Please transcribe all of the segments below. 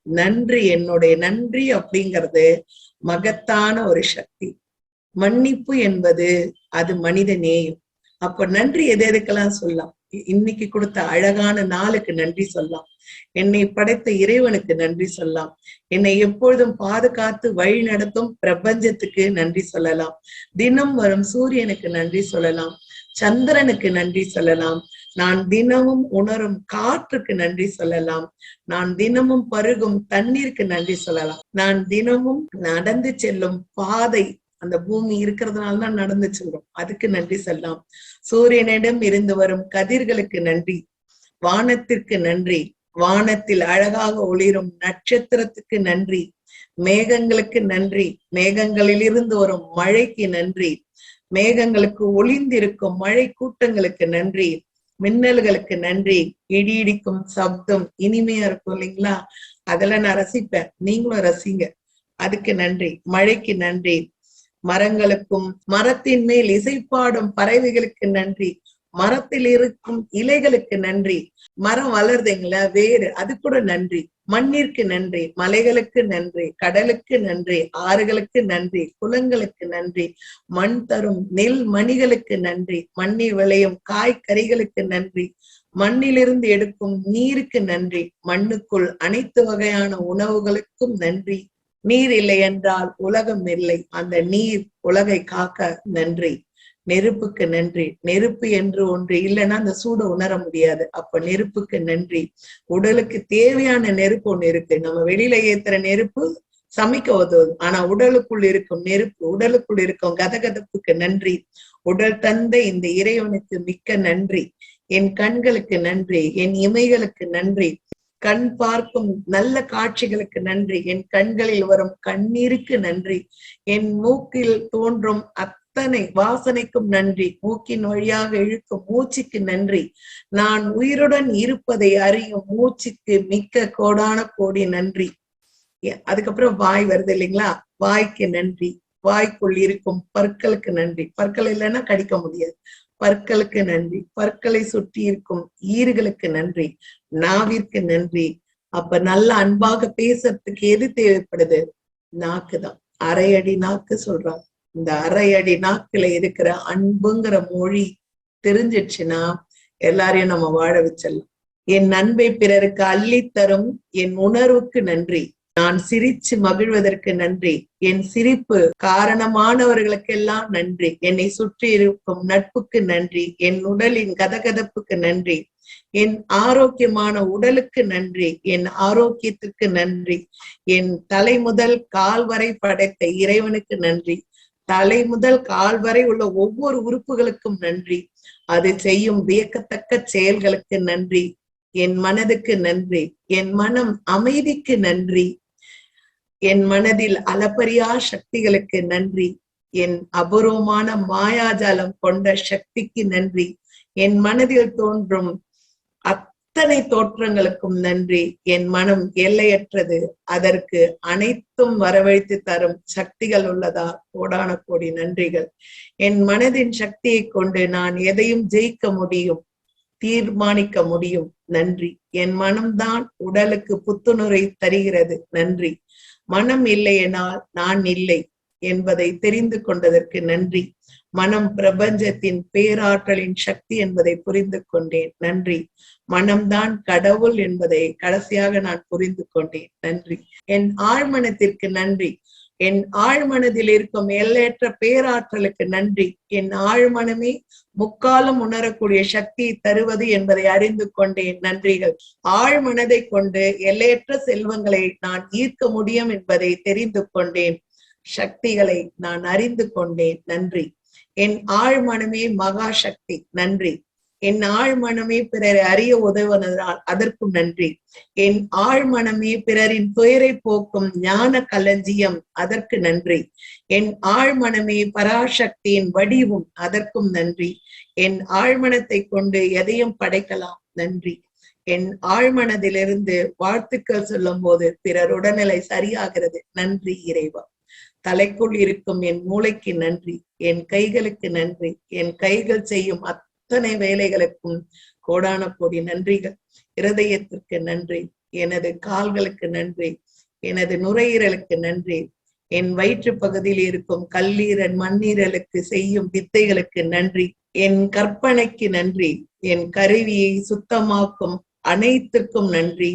நன்றி, என்னுடைய நன்றி அப்படிங்கிறது மகத்தான ஒரு சக்தி. மன்னிப்பு என்பது அது மனித நேயம். அப்ப நன்றி எது எதுக்கெல்லாம் சொல்லலாம். இன்னைக்கு கொடுத்த அழகான நாளுக்கு நன்றி சொல்லலாம். என்னை படைத்த இறைவனுக்கு நன்றி சொல்லலாம். என்னை எப்பொழுதும் பாதுகாத்து வழி நடத்தும் பிரபஞ்சத்துக்கு நன்றி சொல்லலாம். தினம் வரும் சூரியனுக்கு நன்றி சொல்லலாம். சந்திரனுக்கு நன்றி சொல்லலாம். நான் தினமும் உணரும் காற்றுக்கு நன்றி சொல்லலாம். நான் தினமும் பருகும் தண்ணீருக்கு நன்றி சொல்லலாம். நான் தினமும் நடந்து செல்லும் பாதை, அந்த பூமி இருக்கிறதுனாலதான் நடந்து செல்றோம், அதுக்கு நன்றி சொல்லலாம். சூரியனிடம் இருந்து வரும் கதிர்களுக்கு நன்றி, வானத்திற்கு நன்றி, வானத்தில் அழகாக ஒளிரும் நட்சத்திரத்துக்கு நன்றி, மேகங்களுக்கு நன்றி, மேகங்களில் இருந்து வரும் மழைக்கு நன்றி, மேகங்களுக்கு ஒளிந்திருக்கும் மழை கூட்டங்களுக்கு நன்றி, மின்னல்களுக்கு நன்றி, இடி இடிக்கும் சப்தம் இனிமையா இருக்கும் இல்லைங்களா, அதெல்லாம் நான் ரசிப்பேன், நீங்களும் ரசிங்க, அதுக்கு நன்றி. மழைக்கு நன்றி, மரங்களுக்கும் மரத்தின் மேல் இசைப்பாடும் பறவைகளுக்கு நன்றி, மரத்தில் இருக்கும் இலைகளுக்கு நன்றி, மரம் வளருதுங்களா வேறு, அது கூட நன்றி. மண்ணிற்கு நன்றி, மலைகளுக்கு நன்றி, கடலுக்கு நன்றி, ஆறுகளுக்கு நன்றி, குளங்களுக்கு நன்றி, மண் தரும் நெல் மணிகளுக்கு நன்றி, மண்ணில் விளையும் காய்கறிகளுக்கு நன்றி, மண்ணிலிருந்து எடுக்கும் நீருக்கு நன்றி, மண்ணுக்குள் அனைத்து வகையான உணவுகளுக்கும் நன்றி. நீர் இல்லை என்றால் உலகம் இல்லை, அந்த நீர் உலகை காக்க நன்றி. நெருப்புக்கு நன்றி, நெருப்பு என்று ஒன்று இல்லைன்னா அந்த சூட உணர முடியாது, அப்ப நெருப்புக்கு நன்றி. உடலுக்கு தேவையான நெருப்பு ஒண்ணு இருக்கு, நம்ம வெளியில ஏத்துற நெருப்பு சமைக்க உதவுது, ஆனா உடலுக்குள் இருக்கும் நெருப்பு, உடலுக்குள் இருக்கும் கதகதப்புக்கு நன்றி. உடல் தந்த இந்த இறைவனுக்கு மிக்க நன்றி. என் கண்களுக்கு நன்றி, என் இமைகளுக்கு நன்றி, கண் பார்க்கும் நல்ல காட்சிகளுக்கு நன்றி, என் கண்களில் வரும் கண்ணீருக்கு நன்றி, என் மூக்கில் தோன்றும் அத்தனை வாசனைக்கும் நன்றி, மூக்கின் வழியாக இழுக்கும் மூச்சுக்கு நன்றி, நான் உயிருடன் இருப்பதை அறியும் மூச்சுக்கு மிக்க கோடான கோடி நன்றி. அதுக்கப்புறம் வாய் வருது இல்லைங்களா, வாய்க்கு நன்றி, வாய்க்குள் இருக்கும் பற்களுக்கு நன்றி, பற்கள் இல்லைன்னா கடிக்க முடியாது, பற்களுக்கு நன்றி, பற்களை சுற்றி இருக்கும் ஈறுகளுக்கு நன்றி, நாவிற்கு நன்றி. அப்ப நல்ல அன்பாக பேசுறதுக்கு எது தேவைப்படுது, நாக்குதான். அரையடி நாக்கு சொல்றாங்க, இந்த அரையடி நாக்குல இருக்கிற அன்புங்கிற மொழி தெரிஞ்சிடுச்சுன்னா எல்லாரையும் நம்ம வாழ வச்சிடலாம். என் அன்பை பிறருக்கு அள்ளித்தரும் என் உணர்வுக்கு நன்றி, நான் சிரிச்சு மகிழ்வதற்கு நன்றி, என் சிரிப்பு காரணமானவர்களுக்கெல்லாம் நன்றி, என்னை சுற்றி இருக்கும் நட்புக்கு நன்றி, என் உடலின் கதகதப்புக்கு நன்றி, என் ஆரோக்கியமான உடலுக்கு நன்றி, என் ஆரோக்கியத்திற்கு நன்றி, என் தலை முதல் கால் வரை படைத்த இறைவனுக்கு நன்றி, தலை முதல் கால் வரை உள்ள ஒவ்வொரு உறுப்புகளுக்கும் நன்றி, அது செய்யும் வியக்கத்தக்க செயல்களுக்கு நன்றி, என் மனதுக்கு நன்றி, என் மனம் அமைதிக்கு நன்றி, என் மனதில் அளப்பரியா சக்திகளுக்கு நன்றி, என் அபூர்வமான மாயாஜாலம் கொண்ட சக்திக்கு நன்றி, என் மனதில் தோன்றும் அத்தனை தோற்றங்களுக்கும் நன்றி, என் மனம் எல்லையற்றது, அதற்கு அனைத்தும் வரவழைத்து தரும் சக்திகள் உள்ளதா, கோடான கோடி நன்றிகள். என் மனதின் சக்தியை கொண்டு நான் எதையும் ஜெயிக்க முடியும், தீர்மானிக்க முடியும், நன்றி. என் மனம்தான் உடலுக்கு புத்துணரை தருகிறது, நன்றி. மனம் இல்லையெனால் நான் இல்லை என்பதை தெரிந்து கொண்டதற்கு நன்றி. மனம் பிரபஞ்சத்தின் பேராற்றலின் சக்தி என்பதை புரிந்து கொண்டேன், நன்றி. மனம்தான் கடவுள் என்பதை கடைசியாக நான் புரிந்து கொண்டேன், நன்றி. என் ஆழ்மனத்திற்கு நன்றி, என் ஆழ்மனதில் இருக்கும் எல்லையற்ற பேராற்றலுக்கு நன்றி. என் ஆழ்மனமே முக்காலம் உணரக்கூடிய சக்தியை தருவது என்பதை அறிந்து கொண்டேன், நன்றிகள். ஆழ்மனதை கொண்டு எல்லையற்ற செல்வங்களை நான் ஈர்க்க முடியும் என்பதை தெரிந்து கொண்டேன், சக்திகளை நான் அறிந்து கொண்டேன், நன்றி. என் ஆழ்மனமே மகா சக்தி, நன்றி. என் ஆழ்மனமே பிறரை அறிய உதவுவதால் அதற்கும் நன்றி. என் ஆழ்மனமே பிறரின் துயரை போக்கும் ஞான களஞ்சியம், அதற்கு நன்றி. என் ஆழ்மனமே பராசக்தியின் வடிவும், அதற்கும் நன்றி. என் ஆழ்மனத்தை கொண்டு எதையும் படைக்கலாம், நன்றி. என் ஆழ்மனதிலிருந்து வாழ்த்துக்கள் சொல்லும் போது பிறர் உடல்நிலை சரியாகிறது, நன்றி இறைவா. தலைக்குள் இருக்கும் என் மூளைக்கு நன்றி, என் கைகளுக்கு நன்றி, என் கைகள் செய்யும் அத்தனை வேலைகளுக்கும் கோடான கோடி நன்றிகள். இருதயத்திற்கு நன்றி, எனது கால்களுக்கு நன்றி, எனது நுரையீரலுக்கு நன்றி, என் வயிற்று பகுதியில் இருக்கும் கல்லீரல் மண்ணீரலுக்கு செய்யும் வித்தைகளுக்கு நன்றி, என் கற்பனைக்கு நன்றி, என் கருவியை சுத்தமாக்கும் அனைத்துக்கும் நன்றி,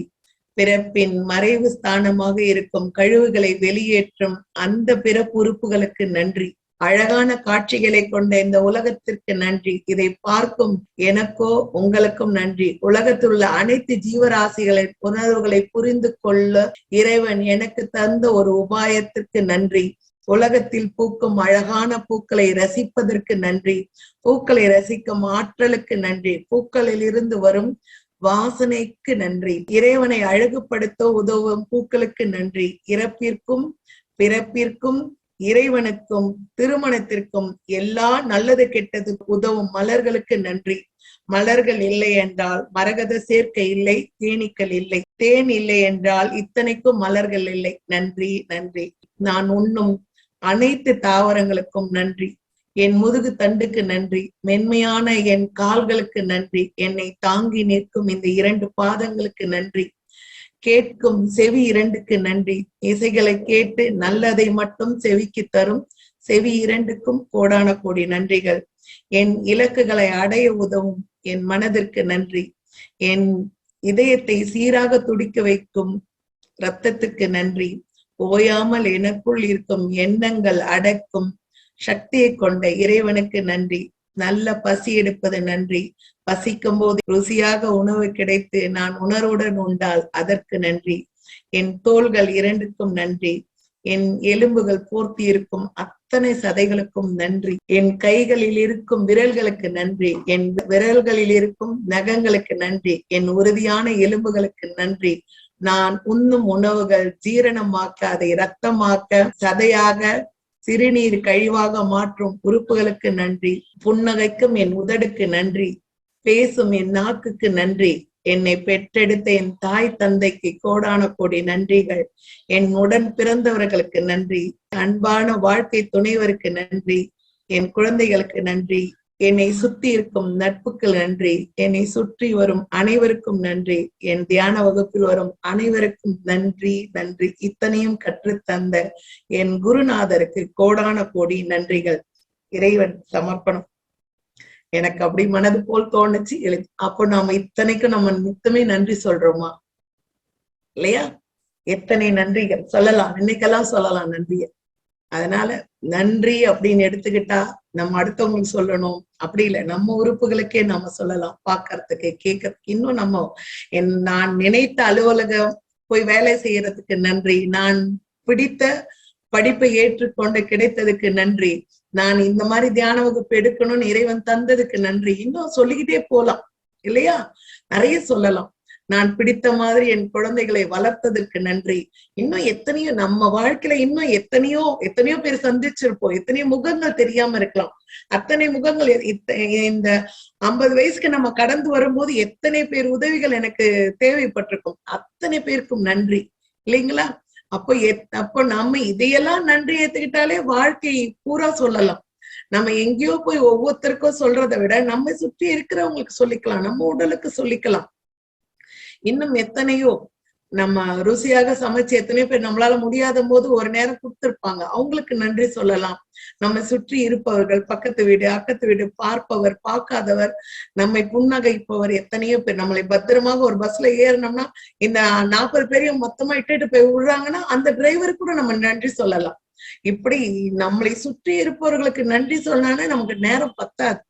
பிறப்பின் மறைவு ஸ்தானமாக இருக்கும் கழிவுகளை வெளியேற்றும் அந்த பிறப்பு உறுப்புகளுக்கு நன்றி, அழகான காட்சிகளை கொண்ட இந்த உலகத்திற்கு நன்றி, இதை பார்க்கும் எனக்கோ உங்களுக்கும் நன்றி, உலகத்தில் உள்ள அனைத்து ஜீவராசிகளின் உணர்வுகளை புரிந்து கொள்ள இறைவன் எனக்கு தந்த ஒரு உபாயத்திற்கு நன்றி, உலகத்தில் பூக்கும் அழகான பூக்களை ரசிப்பதற்கு நன்றி, பூக்களை ரசிக்கும் ஆற்றலுக்கு நன்றி, பூக்களில் இருந்து வரும் வாசனைக்கு நன்றி, இறைவனை அழகுபடுத்த உதவும் பூக்களுக்கு நன்றி, இறப்பிற்கும் பிறப்பிற்கும் இறைவனுக்கும் திருமணத்திற்கும் எல்லா நல்லது கெட்டது உதவும் மலர்களுக்கு நன்றி, மலர்கள் இல்லை என்றால் மரகத சேர்க்கை இல்லை, தேனீக்கள் இல்லை, தேன் இல்லை என்றால் இத்தனைக்கும் மலர்கள் இல்லை. நன்றி நன்றி. நான் உண்ணும் அனைத்து தாவரங்களுக்கும் நன்றி, என் முதுகு தண்டுக்கு நன்றி, மென்மையான என் கால்களுக்கு நன்றி, என்னை தாங்கி நிற்கும் இந்த 2 பாதங்களுக்கு நன்றி, கேட்கும் செவி 2க்கு நன்றி, இசைகளை கேட்டு நல்லதை மட்டும் செவிக்கு தரும் செவி 2க்கும் கோடான கோடி நன்றிகள், என் இலக்குகளை அடைய உதவும் என் மனதிற்கு நன்றி, என் இதயத்தை சீராக துடிக்க வைக்கும் இரத்தத்துக்கு நன்றி, ஓயாமல் எனக்குள் இருக்கும் எண்ணங்கள் அடக்கும் சக்தியை கொண்ட இறைவனுக்கு நன்றி, நல்ல பசி எடுப்பது நன்றி, பசிக்கும் போது ருசியாக உணவு கிடைத்து நான் உணர்வுடன் உண்டால் அதற்கு நன்றி, என் தோள்கள் 2க்கும் நன்றி, என் எலும்புகள் போர்த்தி இருக்கும் அத்தனை சதைகளுக்கும் நன்றி, என் கைகளில் இருக்கும் விரல்களுக்கு நன்றி, என் விரல்களில் இருக்கும் நகங்களுக்கு நன்றி, என் உறுதியான எலும்புகளுக்கு நன்றி, நான் உண்ணும் உணவுகள் ஜீரணமாக்க அதை இரத்தமாக்க சதையாக சிறுநீர் கழிவாக மாற்றும் உறுப்புகளுக்கு நன்றி, புன்னகைக்கும் என் உதடுக்கு நன்றி, பேசும் என் நாக்குக்கு நன்றி, என்னை பெற்றெடுத்த என் தாய் தந்தைக்கு கோடான கோடி நன்றிகள், என் உடன் பிறந்தவர்களுக்கு நன்றி, அன்பான வாழ்க்கை துணைவருக்கு நன்றி, என் குழந்தைகளுக்கு நன்றி, என்னை சுற்றி இருக்கும் நட்புக்கு நன்றி, என்னை சுற்றி வரும் அனைவருக்கும் நன்றி, என் தியான வகுப்பில் வரும் அனைவருக்கும் நன்றி நன்றி. இத்தனையும் கற்றுத்தந்த என் குருநாதருக்கு கோடான கோடி நன்றிகள். இறைவன் சமர்ப்பணம். எனக்கு அப்படி மனது போல் தோணுச்சு. அப்போ நாம இத்தனைக்கும் நம்ம நித்தமே நன்றி சொல்றோமா இல்லையா? எத்தனை நன்றிகள் சொல்லலாம், இன்னைக்கெல்லாம் சொல்லலாம் நன்றிய. அதனால நன்றி அப்படின்னு எடுத்துக்கிட்டா நம்ம அடுத்தவங்களுக்கு சொல்லணும் அப்படி இல்லை, நம்ம உறுப்புகளுக்கே நம்ம சொல்லலாம், பாக்குறதுக்கு கேட்கறதுக்கு. இன்னும் நம்ம நான் நினைத்த அலுவலகம் போய் வேலை செய்யறதுக்கு நன்றி, நான் பிடித்த படிப்பை ஏற்றுக்கொண்டு கிடைத்ததுக்கு நன்றி, நான் இந்த மாதிரி தியான வகுப்பு எடுக்கணும்னு இறைவன் தந்ததுக்கு நன்றி. இன்னும் சொல்லிக்கிட்டே போலாம் இல்லையா? நிறைய சொல்லலாம். நான் பிடித்த மாதிரி என் குழந்தைகளை வளர்த்ததற்கு நன்றி. இன்னும் எத்தனையோ நம்ம வாழ்க்கையில இன்னும் எத்தனையோ பேர் சந்திச்சிருப்போம், எத்தனையோ முகங்கள் தெரியாம இருக்கலாம். அத்தனை முகங்கள் இந்த 50 வயசுக்கு நம்ம கடந்து வரும்போது எத்தனை பேர் உதவிகள் எனக்கு தேவைப்பட்டிருக்கும். அத்தனை பேருக்கும் நன்றி இல்லைங்களா? அப்போ நம்ம இதையெல்லாம் நன்றி ஏத்துக்கிட்டாலே வாழ்க்கை பூரா சொல்லலாம். நம்ம எங்கேயோ போய் ஒவ்வொருத்தருக்கும் சொல்றதை விட நம்ம சுற்றி இருக்கிறவங்களுக்கு சொல்லிக்கலாம், நம்ம உடலுக்கு சொல்லிக்கலாம். இன்னும் எத்தனையோ நம்ம ருசியாக சமைச்சு எத்தனையோ பேர் நம்மளால முடியாத போது ஒரு நேரம் கொடுத்திருப்பாங்க, அவங்களுக்கு நன்றி சொல்லலாம். நம்ம சுற்றி இருப்பவர்கள், பக்கத்து வீடு அக்கத்து வீடு, பார்ப்பவர் பார்க்காதவர், நம்மை புன்னகைப்பவர் எத்தனையோ பேர். நம்மளை பத்திரமாக ஒரு பஸ்ல ஏறினோம்னா இந்த 40 பேரையும் மொத்தமா இட்டுட்டு போய் விடுறாங்கன்னா அந்த டிரைவர் கூட நம்ம நன்றி சொல்லலாம். இப்படி நம்மளை சுற்றி இருப்பவர்களுக்கு நன்றி சொன்னானே நமக்கு நேரம் பத்தாது.